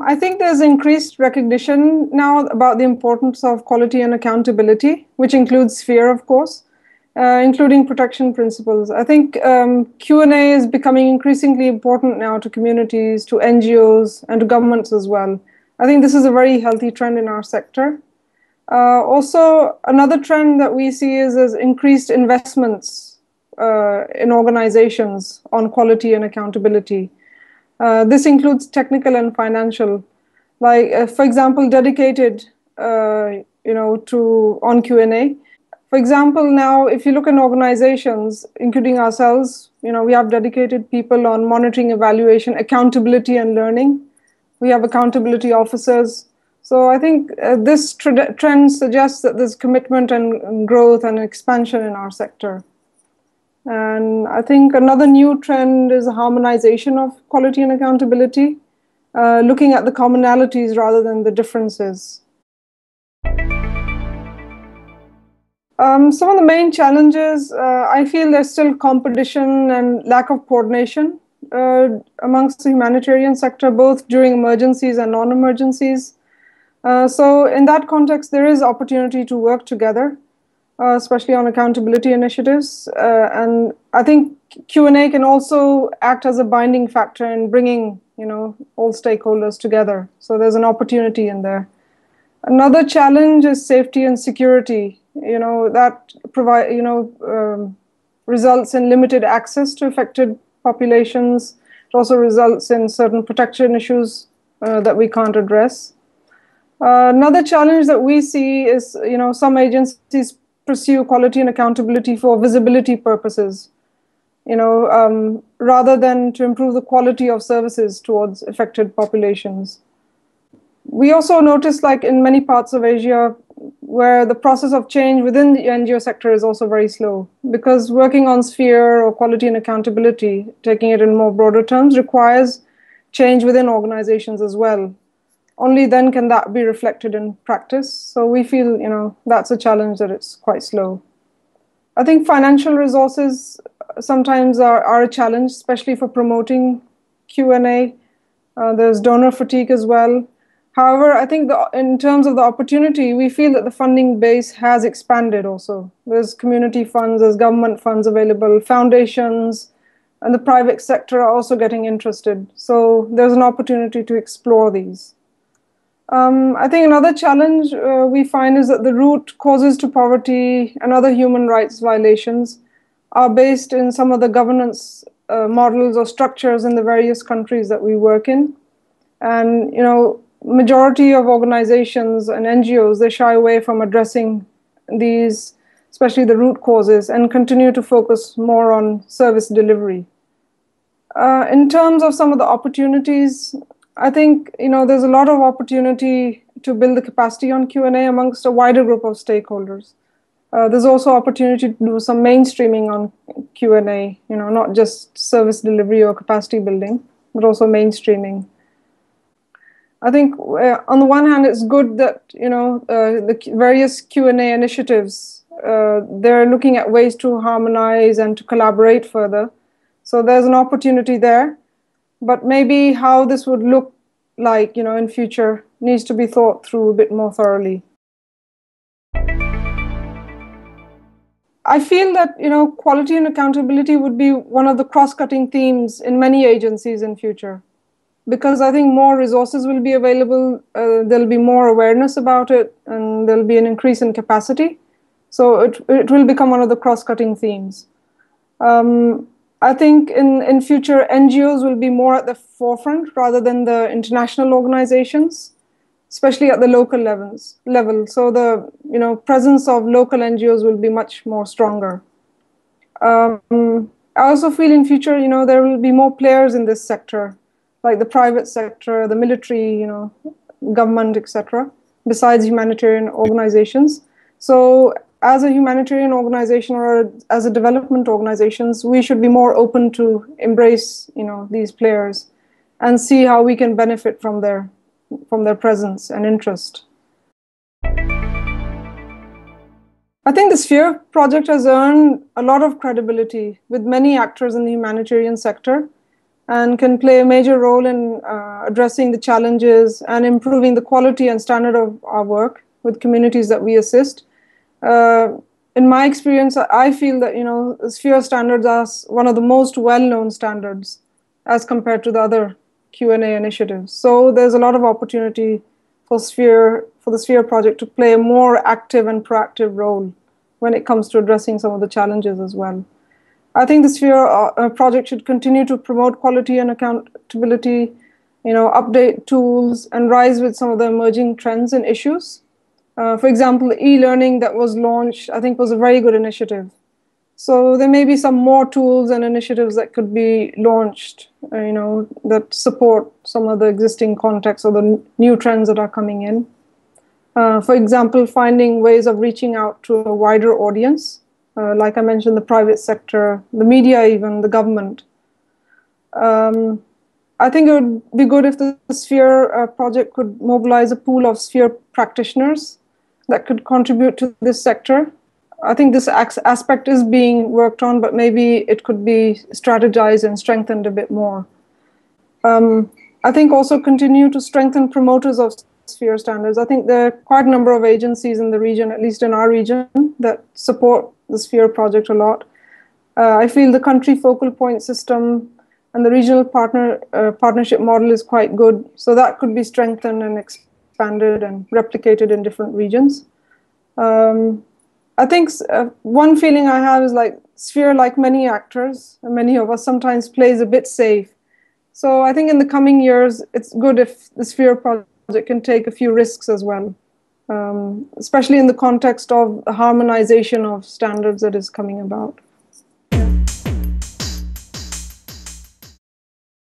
I think there's increased recognition now about the importance of quality and accountability, which includes sphere, of course, including protection principles. I think Q&A is becoming increasingly important now to communities, to NGOs, and to governments as well. I think this is a very healthy trend in our sector. Also, another trend that we see is increased investments in organizations on quality and accountability. This includes technical and financial, like, for example, dedicated, on Q&A. For example, now, if you look in organizations, including ourselves, we have dedicated people on monitoring, evaluation, accountability, and learning. We have accountability officers. So I think this trend suggests that there's commitment and growth and expansion in our sector. And I think another new trend is the harmonization of quality and accountability, looking at the commonalities rather than the differences. Some of the main challenges, I feel there's still competition and lack of coordination amongst the humanitarian sector, both during emergencies and non-emergencies. So in that context, there is opportunity to work together, especially on accountability initiatives. And I think Q&A can also act as a binding factor in bringing, all stakeholders together. So there's an opportunity in there. Another challenge is safety and security. That results in limited access to affected populations. It also results in certain protection issues that we can't address. Another challenge that we see is, some agencies pursue quality and accountability for visibility purposes, rather than to improve the quality of services towards affected populations. We also notice, like in many parts of Asia, where the process of change within the NGO sector is also very slow, because working on sphere or quality and accountability, taking it in more broader terms, requires change within organizations as well. Only then can that be reflected in practice. So we feel, that's a challenge, that it's quite slow. I think financial resources sometimes are a challenge, especially for promoting Q&A. There's donor fatigue as well. However, I think in terms of the opportunity, we feel that the funding base has expanded also. There's community funds, there's government funds available, foundations, and the private sector are also getting interested. So there's an opportunity to explore these. I think another challenge we find is that the root causes to poverty and other human rights violations are based in some of the governance models or structures in the various countries that we work in. And, majority of organizations and NGOs, they shy away from addressing these, especially the root causes, and continue to focus more on service delivery. In terms of some of the opportunities, I think, there's a lot of opportunity to build the capacity on Q&A amongst a wider group of stakeholders. There's also opportunity to do some mainstreaming on Q&A, not just service delivery or capacity building, but also mainstreaming. I think on the one hand, it's good that, the various Q&A initiatives, they're looking at ways to harmonize and to collaborate further. So there's an opportunity there. But maybe how this would look like, in future needs to be thought through a bit more thoroughly. I feel that, quality and accountability would be one of the cross-cutting themes in many agencies in future, because I think more resources will be available, there'll be more awareness about it, and there'll be an increase in capacity. So it will become one of the cross-cutting themes. I think in future, NGOs will be more at the forefront rather than the international organizations, especially at the local level. So the presence of local NGOs will be much more stronger. I also feel in future, there will be more players in this sector, like the private sector, the military, government, etc., besides humanitarian organizations. So as a humanitarian organization or as a development organizations, we should be more open to embrace, these players and see how we can benefit from their presence and interest. I think the Sphere project has earned a lot of credibility with many actors in the humanitarian sector. and can play a major role in addressing the challenges and improving the quality and standard of our work with communities that we assist. In my experience, I feel that, Sphere standards are one of the most well-known standards as compared to the other Q&A initiatives. So there's a lot of opportunity for the Sphere project to play a more active and proactive role when it comes to addressing some of the challenges as well. I think the Sphere project should continue to promote quality and accountability, update tools, and rise with some of the emerging trends and issues. For example, e-learning that was launched, I think, was a very good initiative. So there may be some more tools and initiatives that could be launched, that support some of the existing contexts or the new trends that are coming in. For example, finding ways of reaching out to a wider audience, like I mentioned, the private sector, the media, even the government. I think it would be good if the Sphere project could mobilize a pool of Sphere practitioners that could contribute to this sector. I think this aspect is being worked on, but maybe it could be strategized and strengthened a bit more. I think also continue to strengthen promoters of Sphere standards. I think there are quite a number of agencies in the region, at least in our region, that support the Sphere project a lot. I feel the country focal point system and the regional partnership model is quite good. So that could be strengthened and expanded and replicated in different regions. I think one feeling I have is like Sphere, like many actors, and many of us, sometimes plays a bit safe. So I think in the coming years, it's good if the Sphere project can take a few risks as well, especially in the context of the harmonization of standards that is coming about.